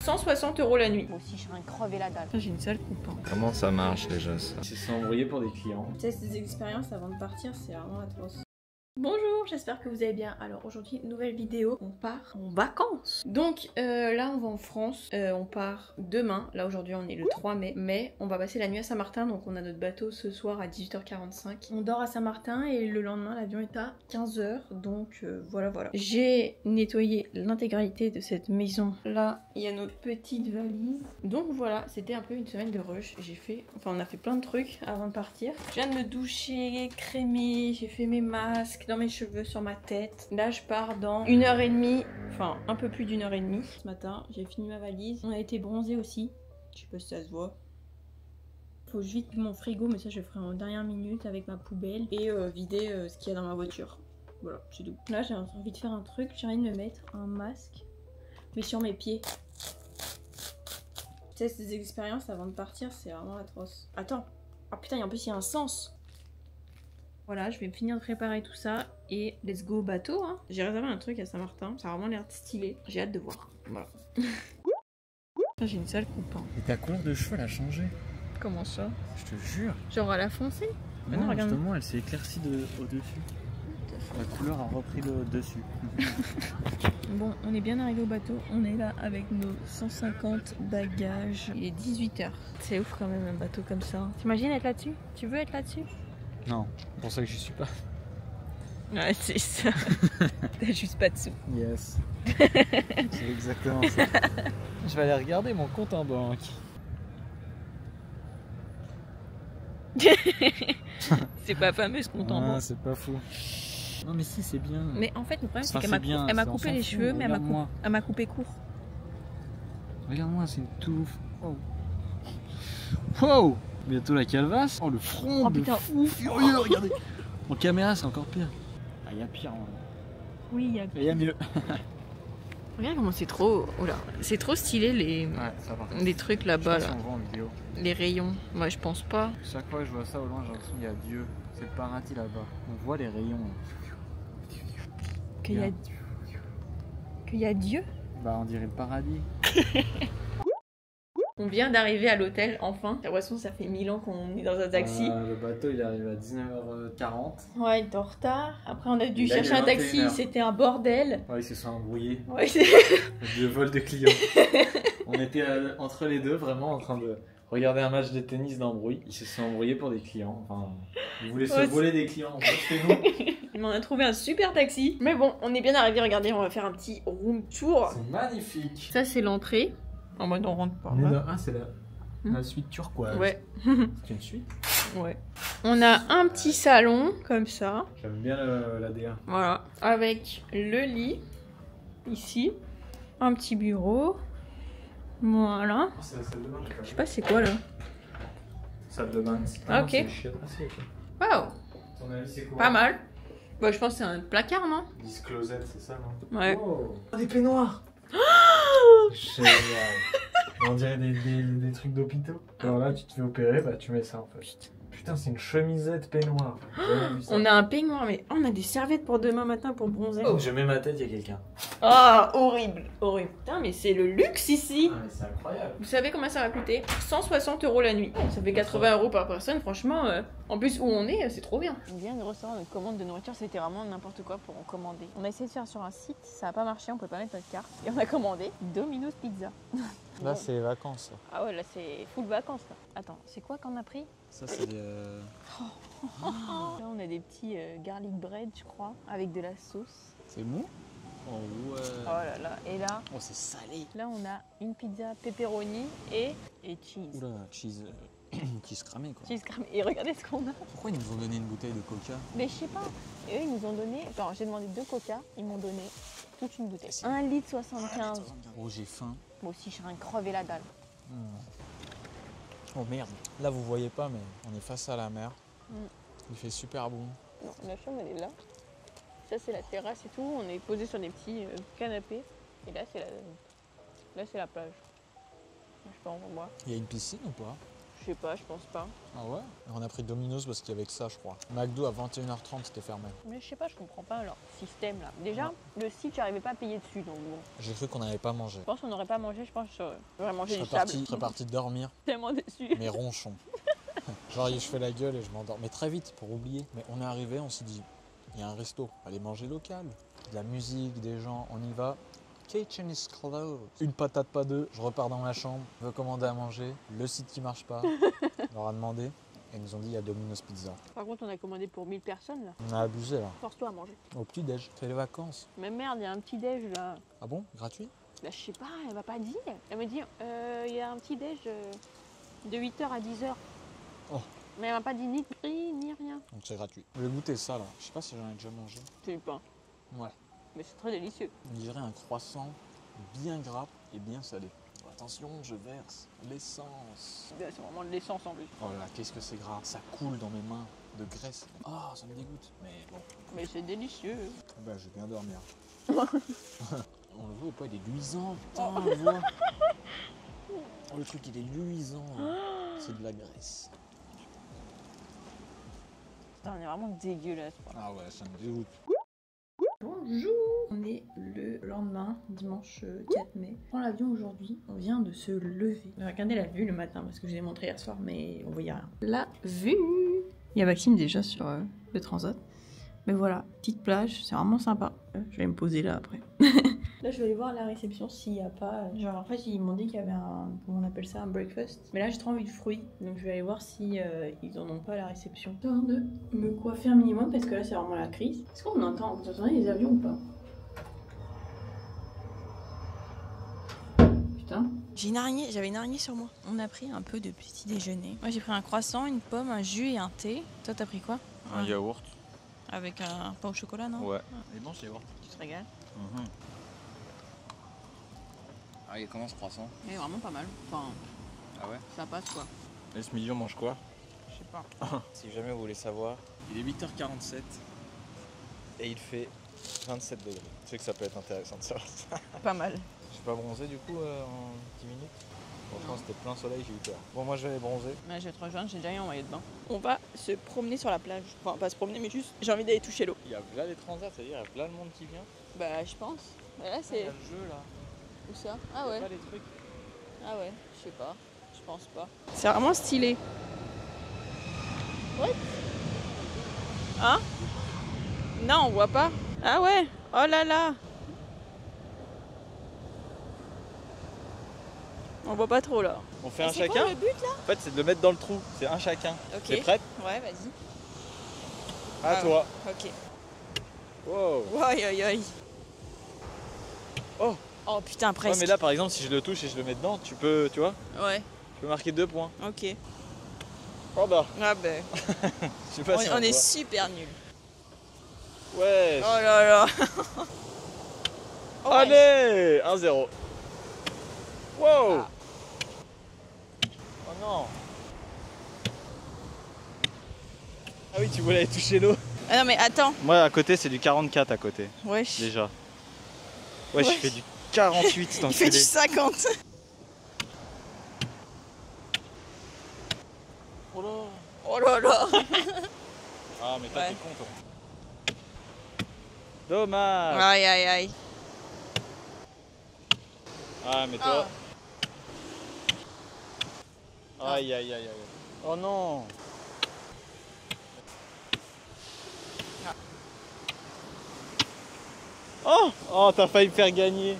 160 € la nuit. Moi aussi, je serais crevé la dalle. J'ai une sale coupe. Hein. Comment ça marche déjà ça? Ils se sont embrouillés pour des clients. Test des expériences avant de partir, c'est vraiment atroce. Bonjour, j'espère que vous allez bien. Alors aujourd'hui, nouvelle vidéo, on part en vacances. Donc là on va en France, on part demain. Là aujourd'hui on est le 3 mai, mais on va passer la nuit à Saint-Martin. Donc on a notre bateau ce soir à 18h45. On dort à Saint-Martin et le lendemain l'avion est à 15h. Donc voilà. J'ai nettoyé l'intégralité de cette maison. Là il y a notre petite valise. Donc voilà, c'était un peu une semaine de rush. On a fait plein de trucs avant de partir. Je viens de me doucher, crémer, j'ai fait mes masques dans mes cheveux, sur ma tête. Là je pars dans 1h30, enfin un peu plus d'1h30. Ce matin j'ai fini ma valise. On a été bronzé aussi, je sais pas si ça se voit. Faut que je vide mon frigo, mais ça je le ferai en dernière minute avec ma poubelle. Et vider ce qu'il y a dans ma voiture. Voilà, c'est tout. Là j'ai envie de faire un truc, j'ai envie de me mettre un masque, mais sur mes pieds. Test des expériences avant de partir, c'est vraiment atroce. Attends, ah putain, en plus il y a un sens. Voilà, je vais finir de préparer tout ça et let's go au bateau. Hein. J'ai réservé un truc à Saint-Martin, ça a vraiment l'air stylé. J'ai hâte de voir. Voilà. J'ai une sale coupe. Hein. Et ta couleur de cheveux elle a changé. Comment ça? Je te jure. Genre elle a foncé? Non, regarde. Justement elle s'est éclaircie au-dessus. La couleur a repris le dessus. Bon, on est bien arrivé au bateau. On est là avec nos 150 bagages. Il est 18h. C'est ouf quand même un bateau comme ça. T'imagines être là-dessus? Tu veux être là-dessus? Non, c'est pour ça que j'y suis pas. Ouais, c'est ça. T'as juste pas de sous. Yes. C'est exactement ça. Je vais aller regarder mon compte en banque. C'est pas fameux ce compte en banque. C'est pas fou. Non mais si, c'est bien. Mais en fait le problème c'est qu'elle m'a coupé les cheveux, mais elle m'a coupé court. Regarde-moi, c'est une touffe. Oh. Wow. Bientôt la calvasse. Oh le front de fou furieux, regardez. En caméra c'est encore pire. Ah il y a pire. Oui, il y a mieux. Regarde comment c'est trop... Oh là, c'est trop stylé les trucs là-bas là. On voit en vidéo. Les rayons. Moi je pense pas. Chaque fois que je vois ça au loin j'ai l'impression qu'il y a Dieu. C'est le paradis là-bas. On voit les rayons. Qu'il y a Dieu? Bah on dirait le paradis. On vient d'arriver à l'hôtel, enfin. J'ai l'impression que ça fait 1000 ans qu'on est dans un taxi. Le bateau il arrive à 19h40. Ouais, il est en retard. Après on a dû chercher un taxi, c'était un bordel. Ouais, ils se sont embrouillés. Ouais, Le vol de clients. On était entre les deux vraiment en train de regarder un match de tennis d'embrouille. Ils se sont embrouillés pour des clients. Enfin, ils voulaient se voler des clients. En fait, c'était nous. Il m'en a trouvé un super taxi. Mais bon, on est bien arrivé. Regardez, on va faire un petit room tour. C'est magnifique. Ça c'est l'entrée. En mode on rentre pas. Ah, c'est la suite turquoise. Ouais. C'est une suite. Ouais. On a un petit salon comme ça. J'aime bien la DA. Voilà. Avec le lit ici. Un petit bureau. Voilà. C'est la salle de bain. Je sais pas c'est quoi là. Salle de bain. Ah, ok. Waouh. Ton avis c'est quoi? Pas mal. Bah je pense que c'est un placard non? 10 closet, c'est ça non? Ouais. Oh, des peignoirs. Génial. On dirait des trucs d'hôpitaux. Alors là, tu te fais opérer, bah tu mets ça en fait. Putain, c'est une chemisette peignoir. On a un peignoir, mais on a des serviettes pour demain matin pour bronzer. Oh, je mets ma tête, il y a quelqu'un. Ah, horrible, horrible. Putain, mais c'est le luxe ici. Ah, mais c'est incroyable. Vous savez combien ça va coûter? 160 € la nuit. Ça fait 80 € par personne, franchement. En plus, où on est, c'est trop bien. On vient de recevoir notre commande de nourriture, c'était vraiment n'importe quoi pour en commander. On a essayé de faire sur un site, ça n'a pas marché, on peut pas mettre notre carte. Et on a commandé Domino's Pizza. Là, c'est les vacances. Ah ouais, là, c'est full vacances. Là. Attends, c'est quoi qu'on a pris? Ça, c'est Là, on a des petits garlic bread, je crois, avec de la sauce. C'est mou? Oh ouais. Oh là là, et là... Oh, c'est salé. Là, on a une pizza pepperoni et cheese. Oula, cheese... cheese cramé quoi. Cheese cramé. Et regardez ce qu'on a. Pourquoi ils nous ont donné une bouteille de coca? Mais je sais pas. Et eux, ils nous ont donné... Attends, j'ai demandé 2 coca, ils m'ont donné toute une bouteille. 1 litre 75. Oh, j'ai faim. Moi aussi, je serais crevé la dalle. Oh merde. Là, vous voyez pas, mais on est face à la mer. Il fait super bon. Non, la chambre, elle est là. Ça, c'est la terrasse et tout. On est posé sur des petits canapés. Et là, c'est la plage. Je sais pas, on va voir. Il y a une piscine ou pas? Je Je sais pas, je pense pas. Ah ouais? On a pris Domino's parce qu'il y avait que ça, je crois. McDo à 21h30, c'était fermé. Mais je sais pas, je comprends pas leur système là. Déjà, le site, j'arrivais pas à payer dessus, donc bon. J'ai cru qu'on n'avait pas mangé. Je pense qu'on n'aurait pas mangé, je pense que j'aurais mangé Je du serais sable. parti dormir, Tellement déçu. mais ronchon. Genre, je fais la gueule et je m'endors. Mais très vite, pour oublier. Mais on est arrivé, on s'est dit, il y a un resto, allez manger local. De la musique, des gens, on y va. Kitchen is closed. Une patate, pas deux. Je repars dans ma chambre, je veux commander à manger. Le site qui marche pas. On leur a demandé. Et ils nous ont dit, il y a Domino's Pizza. Par contre, on a commandé pour 1000 personnes là. On a abusé là. Force-toi à manger. Au petit-déj. C'est les vacances. Mais merde, il y a un petit déj là. Ah bon? Gratuit? Là, je sais pas, elle m'a pas dit. Elle m'a dit, il y a un petit déj de 8h à 10h. Oh. Mais elle m'a pas dit ni de prix, ni rien. Donc c'est gratuit. Je vais goûter ça là. Je sais pas si j'en ai déjà mangé. C'est du pain. Ouais. Mais c'est très délicieux. On dirait un croissant bien gras et bien salé. Attention, je verse l'essence. C'est vraiment de l'essence en plus. Oh là là, qu'est-ce que c'est gras. Ça coule dans mes mains de graisse. Oh, ça me dégoûte. Mais bon. Mais c'est délicieux. Bah, je vais bien dormir. On le voit ou pas? Il est luisant, putain, on le voit. Oh, le truc, il est luisant. C'est de la graisse. Putain, on est vraiment dégueulasse. Quoi. Ah ouais, ça me dégoûte. Bonjour. On est le lendemain, dimanche 4 mai. On prend l'avion aujourd'hui, on vient de se lever. Regardez la vue le matin parce que je l'ai montré hier soir mais on voyait rien. La vue. Il y a Maxime déjà sur le transat. Mais voilà, petite plage, c'est vraiment sympa. Je vais me poser là après. Là je vais aller voir à la réception s'il n'y a pas... Genre en fait ils m'ont dit qu'il y avait un... Comment on appelle ça? Un breakfast. Mais là j'ai trop envie de fruits. Donc je vais aller voir si ils en ont pas à la réception. J'ai besoin de me coiffer un minimum parce que là c'est vraiment la crise. Est-ce qu'on entend? Vous entendez les avions ou pas? Putain. J'ai une araignée, j'avais une araignée sur moi. On a pris un peu de petit déjeuner. Moi j'ai pris un croissant, une pomme, un jus et un thé. Toi t'as pris quoi? Un yaourt. Avec un pain au chocolat, non? Ouais. Il est bon ce yaourt. Tu te régales? Ah, il est comment ce croissant? Il est vraiment pas mal. Enfin, Ah ouais? ça passe quoi. Et ce midi on mange quoi? Je sais pas. Si jamais vous voulez savoir, il est 8h47 et il fait 27 degrés. Tu sais que ça peut être intéressant de savoir ça. Pas mal. Je suis pas bronzé du coup en 10 minutes. Franchement c'était plein soleil, j'ai eu peur. Bon moi je vais aller bronzer. Mais je vais te rejoindre, j'ai déjà eu en maillot de bain. On va se promener sur la plage. Enfin, pas se promener, mais juste, j'ai envie d'aller toucher l'eau. Il y a là les transats, c'est-à-dire il y a plein de monde qui vient. Bah, je pense. Mais là, Il y c'est. a le jeu là. Où ça? Ah Il y a ouais. pas les trucs. Ah ouais, je sais pas. Je pense pas. C'est vraiment stylé. What? Hein? Non, on voit pas. Ah ouais. Oh là là. On voit pas trop là. On fait un C'est chacun. quoi le but là? En fait c'est de le mettre dans le trou. C'est un chacun. Ok. T'es prête? Ouais, vas-y. À Ah toi. Ok. Wow. Aïe aïe aïe. Oh. Oh putain, Ouais presque. mais là par exemple si je le touche et je le mets dedans, tu peux, tu vois, Ouais, tu peux marquer 2 points. ok. Oh bah. Ah ben. Je sais pas si On est voit. super nuls. Ouais. Oh là là. Oh, ouais. Allez 1-0. Wow. Ah. Oh non. Ah oui tu voulais aller toucher l'eau. Ah non mais attends. Moi à côté c'est du 44 à côté Wesh. déjà. Ouais, je fais du 48 dans Il fait du 50. Oh là. Oh là là. Ah mais toi Ouais. t'es con toi. Dommage. Aïe aïe aïe. Ah mais toi. Aïe aïe aïe aïe. Oh non. Oh, oh t'as failli me faire gagner.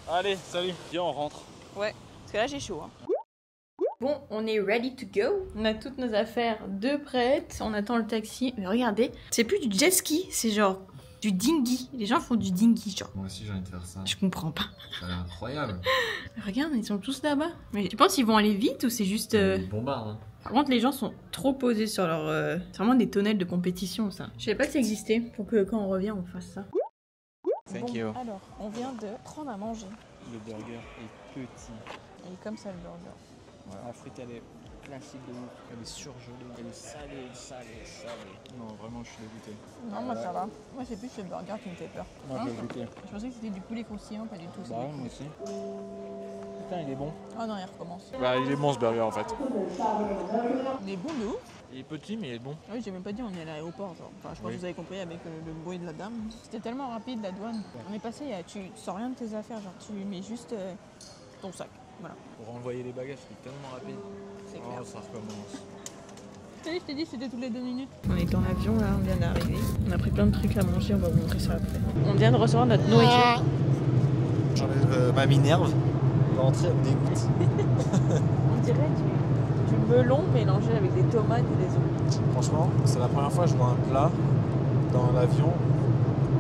Allez, salut. Viens, on rentre. Ouais, parce que là j'ai chaud. Hein. Bon, on est ready to go. On a toutes nos affaires de prêtes. On attend le taxi. Mais regardez, c'est plus du jet ski, c'est genre du dinghy. Les gens font du dinghy, genre. Moi aussi j'ai envie de faire ça. Je comprends pas. Ça a l'air incroyable. Regarde, ils sont tous là-bas. Mais tu penses qu'ils vont aller vite ou c'est juste... Ils bombardent. Hein. Par contre, les gens sont trop posés sur leur... C'est vraiment des tonnelles de compétition, ça. Je savais pas que ça existait. Faut que quand on revient, on fasse ça. Thank Bon, you. alors, on vient de prendre à manger. Le burger est petit. Il est comme ça le burger. La frite elle est classique de ouf. Elle est surgelée. Elle est salée, salée, salée. Non, vraiment, je suis dégoûté. Non, moi ça va. Moi c'est plus le burger qui me fait peur. Moi, Hein je vais goûter. Je pensais que c'était du poulet croustillant, pas du tout. Bah ouais, moi aussi. Putain, il est bon. Oh non, il recommence. Bah, il est bon ce burger en fait. Il est bon de ouf. Il est petit, mais il est bon. Oui, j'ai même pas dit, on est à l'aéroport. Enfin, je pense que vous avez compris avec le bruit de la dame. C'était tellement rapide la douane. On est passé, tu sors rien de tes affaires, genre tu mets juste ton sac. Voilà. Pour renvoyer les bagages, c'est tellement rapide. C'est clair. Oh, ça recommence. Je t'ai dit, c'était toutes les 2 minutes. On est dans l'avion là, on vient d'arriver. On a pris plein de trucs à manger, on va vous montrer ça après. On vient de recevoir notre nourriture. J'enlève ma minerve. L'entrée, elle me dégoûte. On dirait du melon mélangé avec des tomates et des œufs. Franchement, c'est la première fois que je vois un plat dans l'avion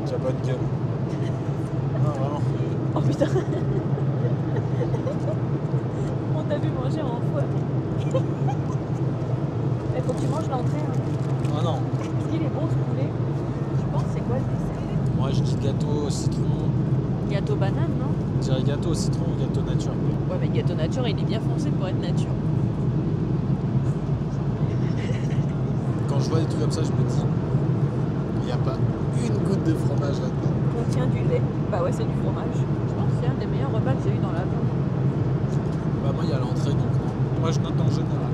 qui a bonne gueule. Non, vraiment. Oh putain. On t'a vu manger en fois. Il faut que tu manges l'entrée. Hein. Ah non. Est-ce qu'il est bon ce poulet? Tu penses c'est quoi le dessert? Moi, je dis gâteau au citron. Gâteau banane, non? Je dirais gâteau au citron ou gâteau nature. Ouais, mais gâteau nature, il est bien foncé pour être nature. Quand je vois des trucs comme ça, je me dis, il n'y a pas une goutte de fromage là-dedans. Contient du lait. Bah ouais, c'est du fromage. Je pense que c'est un des meilleurs repas que j'ai eu dans l'avion. Bah moi, il y a l'entrée, donc non. Moi, je note en général.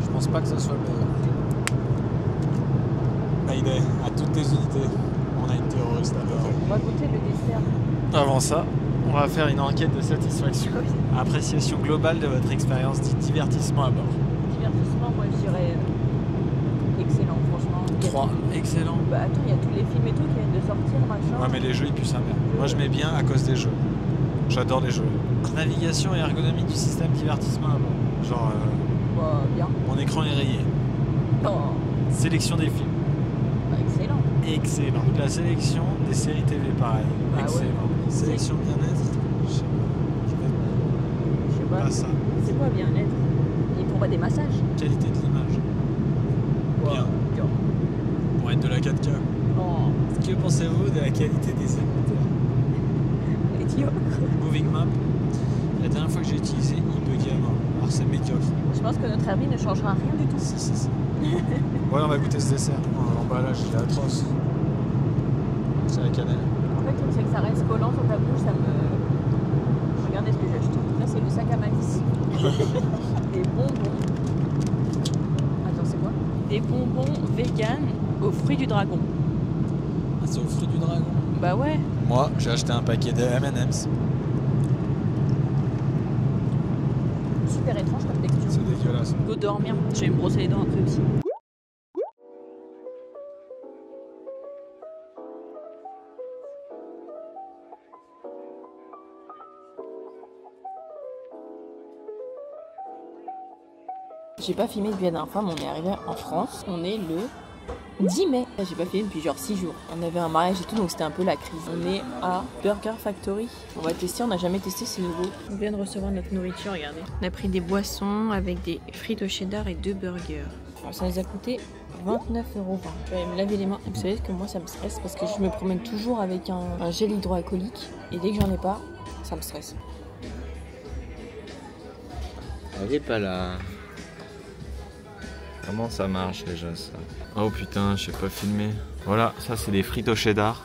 Je pense pas que ça soit le meilleur. Mayday, à toutes tes unités, on a une terroriste à bord. On va goûter le dessert. Avant ça, on va faire une enquête de satisfaction. Appréciation globale de votre expérience de divertissement à bord. Divertissement, moi je dirais excellent, franchement. 3. Excellent. Bah attends, il y a tous les films et tout qui viennent de sortir, machin. Ouais, mais les jeux, ils puent sa mère. Moi, je mets bien à cause des jeux. J'adore les jeux. Navigation et ergonomie du système divertissement à bord. Genre, Bah bien. mon écran est rayé. Oh, Sélection des films. bah excellent. Excellent. La sélection des séries TV, pareil. Bah Excellent. ouais. Sélection bien-être. Je sais Je sais pas. pas ça. C'est quoi bien-être? Ils font pas des massages? Qualité de l'image. Bien. Bien. Pour être de la 4K. Oh, Que pensez-vous de la qualité des écouteurs? idiot. Moving Map. La dernière fois que j'ai utilisé, il buguait à mort. Alors c'est médiocre. Je pense que notre avis ne changera rien du tout. Si. Ouais, on va goûter ce dessert. Oh, l'emballage, il est atroce. C'est la cannelle. En fait, c'est que ça reste collant sur ta bouche, ça me... Regardez ce que j'ai acheté. Là, c'est le sac à malice. Des bonbons. Attends, c'est quoi? Des bonbons vegan aux fruits du dragon. Ah, c'est au fruit du dragon. Bah ouais. Moi, j'ai acheté un paquet de M&M's. Super étrange comme texture. C'est dégueulasse. Faut dormir. Je vais me brosser les dents après aussi. J'ai pas filmé depuis la dernière fois, mais on est arrivé en France. On est le 10 mai. J'ai pas filmé depuis genre 6 jours. On avait un mariage et tout, donc c'était un peu la crise. On est à Burger Factory. On va tester, on n'a jamais testé, c'est nouveau. On vient de recevoir notre nourriture, regardez. On a pris des boissons avec des frites au cheddar et 2 burgers. Alors, ça nous a coûté 29,20 €. Je vais me laver les mains. Vous savez que moi ça me stresse parce que je me promène toujours avec un gel hydroalcoolique. Et dès que j'en ai pas, ça me stresse. Elle est pas là. Comment ça marche déjà ça? Oh putain, je sais pas filmer. Voilà, ça c'est des frites au cheddar.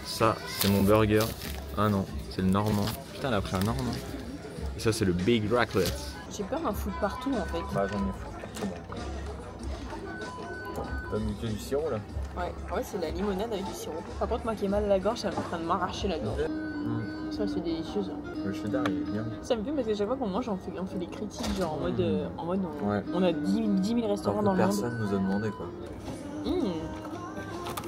Ça c'est mon burger. Ah non, c'est le normand. Putain, elle a pris un normand. Et ça c'est le Big Raclette. J'ai peur d'en foutre partout en fait. Bah j'en ai foutu partout. T'as mis que du sirop là? Ouais, c'est la limonade avec du sirop. Par contre, moi qui ai mal à la gorge, ça est en train de m'arracher la gorge. Ça, c'est délicieux. Ça. Le cheddar il est bien. Ça me fait parce que chaque fois qu'on mange, on fait des critiques, genre en mode Ouais. on a 10 000 restaurants dans le monde. Personne nous a demandé quoi.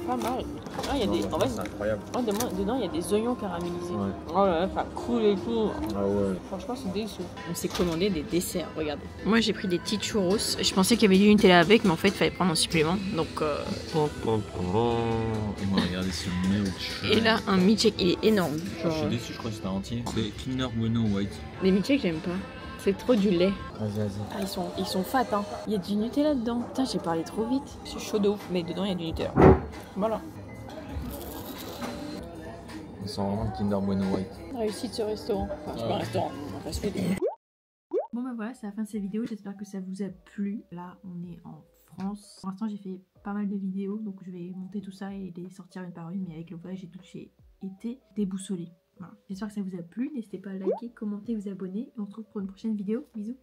Pas mal. Ah, y a des... En fait, c'est incroyable. ouais, dedans, il y a des oignons caramélisés. Ouais. Oh là là, ça coule et tout. Ah ouais. Franchement, c'est délicieux. On s'est commandé des desserts, regardez. Moi, j'ai pris des petits churros. Je pensais qu'il y avait du Nutella avec, mais en fait, il fallait prendre un supplément. Donc, Et moi, regardez ce milkshake. Et là, un milkshake, il est énorme. Je Genre... suis déçu, je crois que c'était entier. C'est Kinder Bueno White. Les milkshakes, j'aime pas. C'est trop du lait. Vas-y. Ah, ils sont fat, hein. Il y a du Nutella dedans. Putain, j'ai parlé trop vite. Je suis chaud de ouf, mais dedans, il y a du Nutella. Voilà. On sent vraiment le Kinder Bueno White. Réussite ce restaurant. Enfin, c'est pas un restaurant, un fast-food. Bon bah voilà, c'est la fin de cette vidéo, j'espère que ça vous a plu. Là on est en France. Pour l'instant j'ai fait pas mal de vidéos, donc je vais monter tout ça et les sortir une par une, mais avec le voyage et tout j'ai été déboussolée. Voilà. J'espère que ça vous a plu. N'hésitez pas à liker, commenter, vous abonner. Et on se retrouve pour une prochaine vidéo. Bisous.